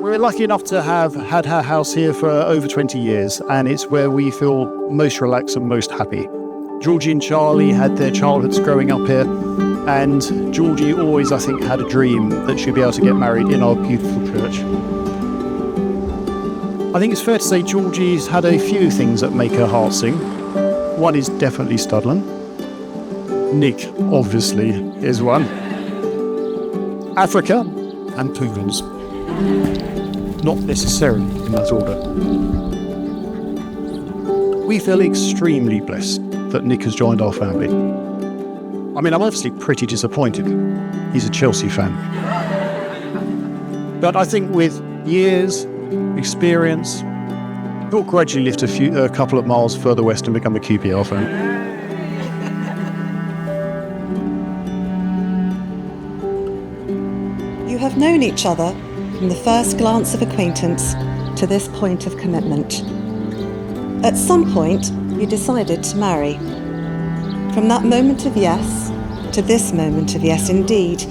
We're lucky enough to have had our house here for over 20 years, and it's where we feel most relaxed and most happy. Georgie and Charlie had their childhoods growing up here, and Georgie always, I think, had a dream that she'd be able to get married in our beautiful church. I think it's fair to say Georgie's had a few things that make her heart sing. One is definitely Studland. Nick, obviously, is one. Africa and Poodles. Not necessarily in that order. We feel extremely blessed that Nick has joined our family. I mean, I'm obviously pretty disappointed. He's a Chelsea fan. But I think with years, experience, he'll gradually lift a couple of miles further west and become a QPR fan. You have known each other from the first glance of acquaintance to this point of commitment. At some point, you decided to marry. From that moment of yes to this moment of yes indeed,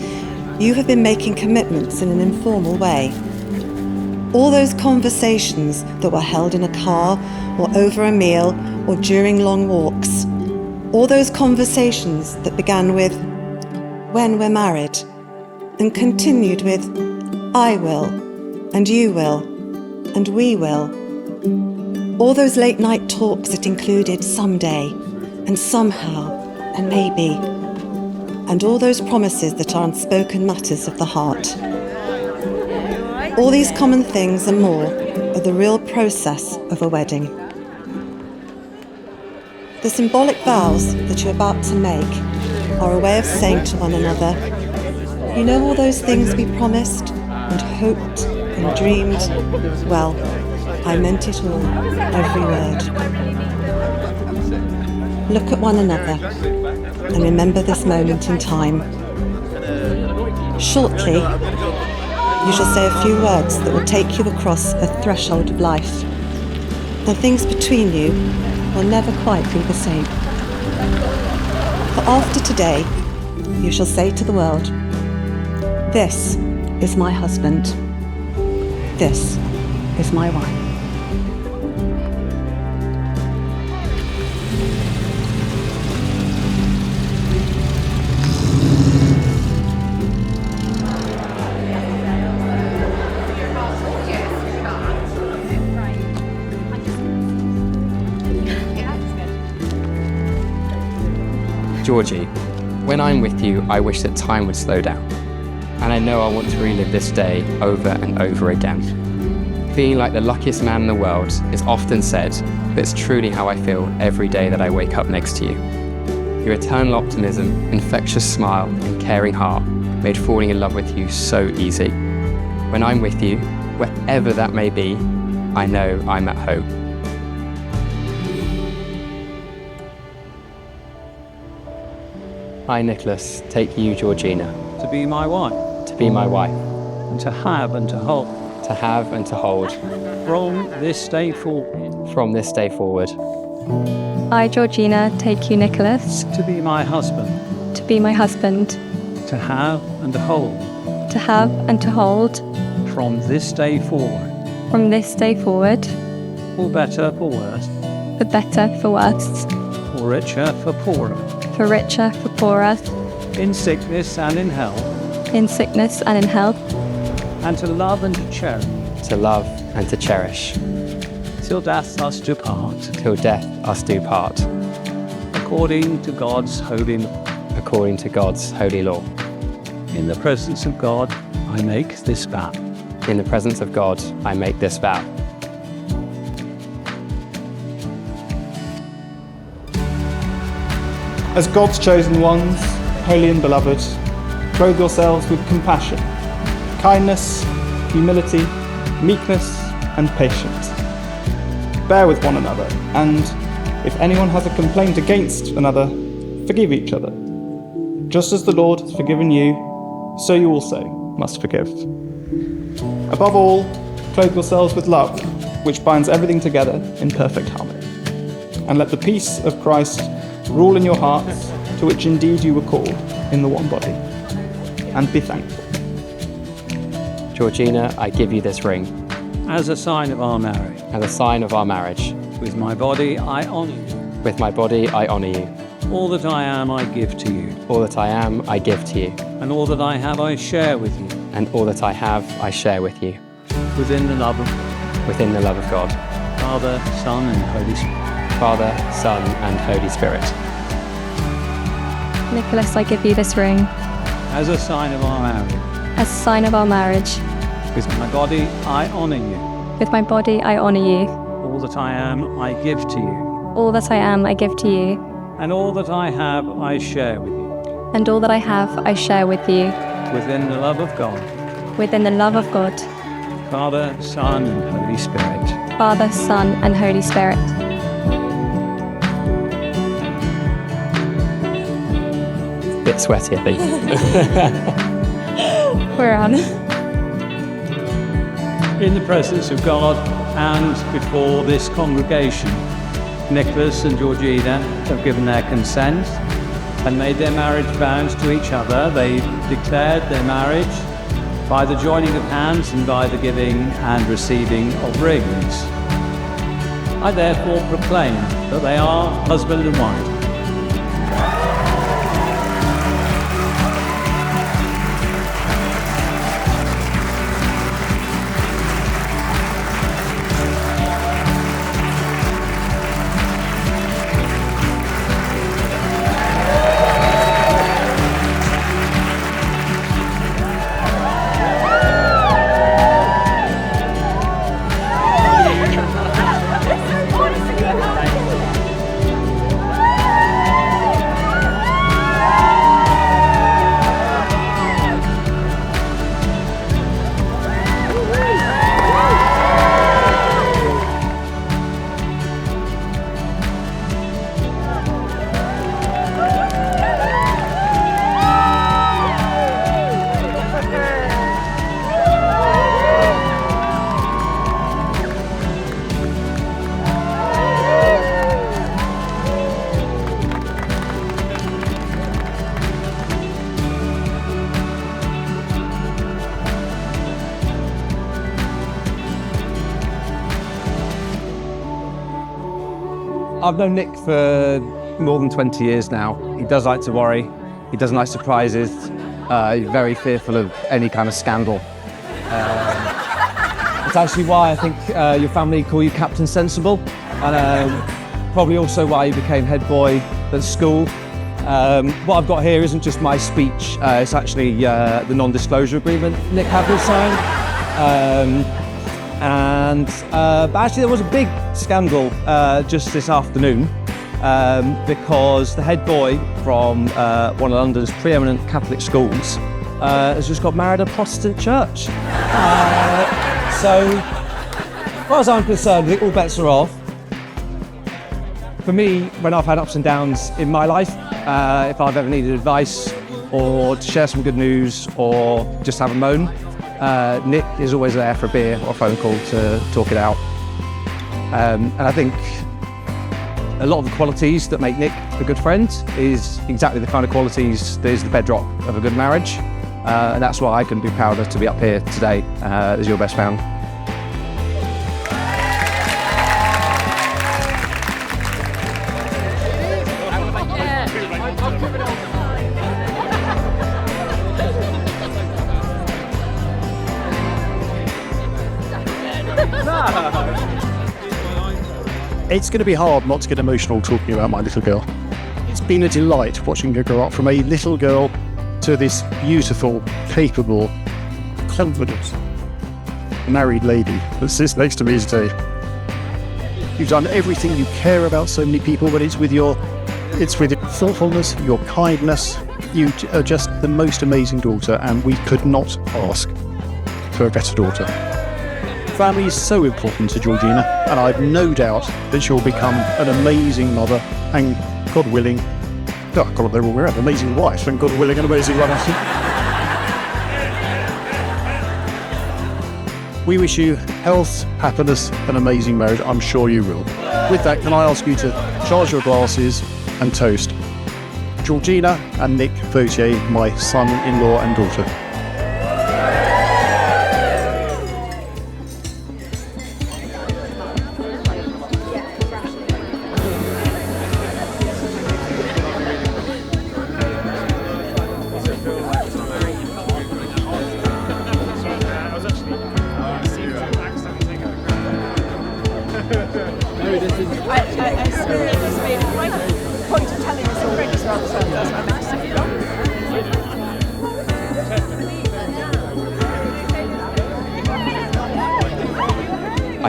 you have been making commitments in an informal way. All those conversations that were held in a car or over a meal or during long walks. All those conversations that began with, "When we're married," and continued with, "I will," and "you will," and "we will." All those late night talks that included "someday," and "somehow," and "maybe." And all those promises that are unspoken matters of the heart. All these common things and more are the real process of a wedding. The symbolic vows that you're about to make are a way of saying to one another, "You know all those things we promised and hoped and dreamed? Well, I meant it all, every word." Look at one another and remember this moment in time. Shortly, you shall say a few words that will take you across a threshold of life, and things between you will never quite be the same. For after today, you shall say to the world, "This is my husband. This is my wife." Georgie, when I'm with you, I wish that time would slow down. And I know I want to relive this day over and over again. Feeling like the luckiest man in the world is often said, but it's truly how I feel every day that I wake up next to you. Your eternal optimism, infectious smile, and caring heart made falling in love with you so easy. When I'm with you, wherever that may be, I know I'm at home. I, Nicholas, take you, Georgina, to be my wife, to be my wife, and to have and to hold, to have and to hold, from this day forward, from this day forward. I, Georgina, take you, Nicholas, to be my husband, to be my husband, to have and to hold, to have and to hold, from this day forward, from this day forward, for better, for worse, for better, for worse, for richer, for poorer, for richer, for poorer, in sickness and in health, in sickness and in health, and to love and to cherish, to love and to cherish, till death us do part, till death us do part, according to God's holy law. according to God's holy law. In the presence of God, I make this vow. In the presence of God, I make this vow. As God's chosen ones, holy and beloved, clothe yourselves with compassion, kindness, humility, meekness, and patience. Bear with one another, and if anyone has a complaint against another, forgive each other. Just as the Lord has forgiven you, so you also must forgive. Above all, clothe yourselves with love, which binds everything together in perfect harmony. And let the peace of Christ rule in your hearts, to which indeed you were called in the one body. And be thankful. Georgina, I give you this ring as a sign of our marriage. as a sign of our marriage. With my body, I honour you. With my body, I honour you. All that I am, I give to you. All that I am, I give to you. And all that I have, I share with you. And all that I have, I share with you. Within the love of Within the love of God, Father, Son, and Holy Spirit. Father, Son, and Holy Spirit. Nicholas, I give you this ring As a sign of our marriage. as a sign of our marriage. With my body, I honour you. With my body, I honour you. All that I am, I give to you. All that I am, I give to you. And all that I have, I share with you. And all that I have, I share with you. Within the love of God. Within the love of God, Father, Son, and Holy Spirit. Father, Son, and Holy Spirit. Bit sweaty, I think. We're on. In the presence of God and before this congregation, Nicholas and Georgina have given their consent and made their marriage vows to each other. They declared their marriage by the joining of hands and by the giving and receiving of rings. I therefore proclaim that they are husband and wife. I've known Nick for more than 20 years now. He does like to worry. He doesn't like surprises. He's very fearful of any kind of scandal. It's actually why I think your family call you Captain Sensible, and probably also why you became head boy at school. What I've got here isn't just my speech, it's actually the non-disclosure agreement Nick had to sign. But actually there was a big scandal just this afternoon because the head boy from one of London's preeminent Catholic schools has just got married at a Protestant church. So, as far as I'm concerned, I think all bets are off. For me, when I've had ups and downs in my life, if I've ever needed advice or to share some good news or just have a moan, Nick is always there for a beer or a phone call to talk it out. And I think a lot of the qualities that make Nick a good friend is exactly the kind of qualities that is the bedrock of a good marriage. And that's why I couldn't be prouder to be up here today as your best man. It's going to be hard not to get emotional talking about my little girl. It's been a delight watching her grow up from a little girl to this beautiful, capable, confident, married lady that sits next to me today. You've done everything you care about so many people, but it's with your thoughtfulness, your kindness. You are just the most amazing daughter, and we could not ask for a better daughter. Family is so important to Georgina, and I've no doubt that she'll become an amazing mother and, God willing, oh God, they're all around, amazing wife and, God willing, an amazing one. We wish you health, happiness, and amazing marriage. I'm sure you will. With that, can I ask you to charge your glasses and toast Georgina and Nick Vautier, my son-in-law and daughter.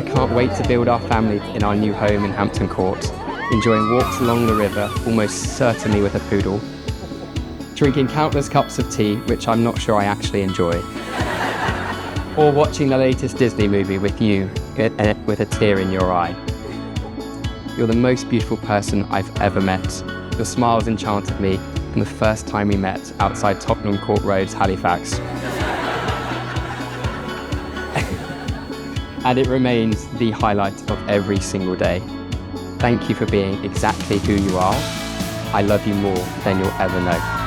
I can't wait to build our family in our new home in Hampton Court, enjoying walks along the river, almost certainly with a poodle, drinking countless cups of tea, which I'm not sure I actually enjoy, or watching the latest Disney movie with you with a tear in your eye. You're the most beautiful person I've ever met. Your smiles enchanted me from the first time we met outside Tottenham Court Road, Halifax. And it remains the highlight of every single day. Thank you for being exactly who you are. I love you more than you'll ever know.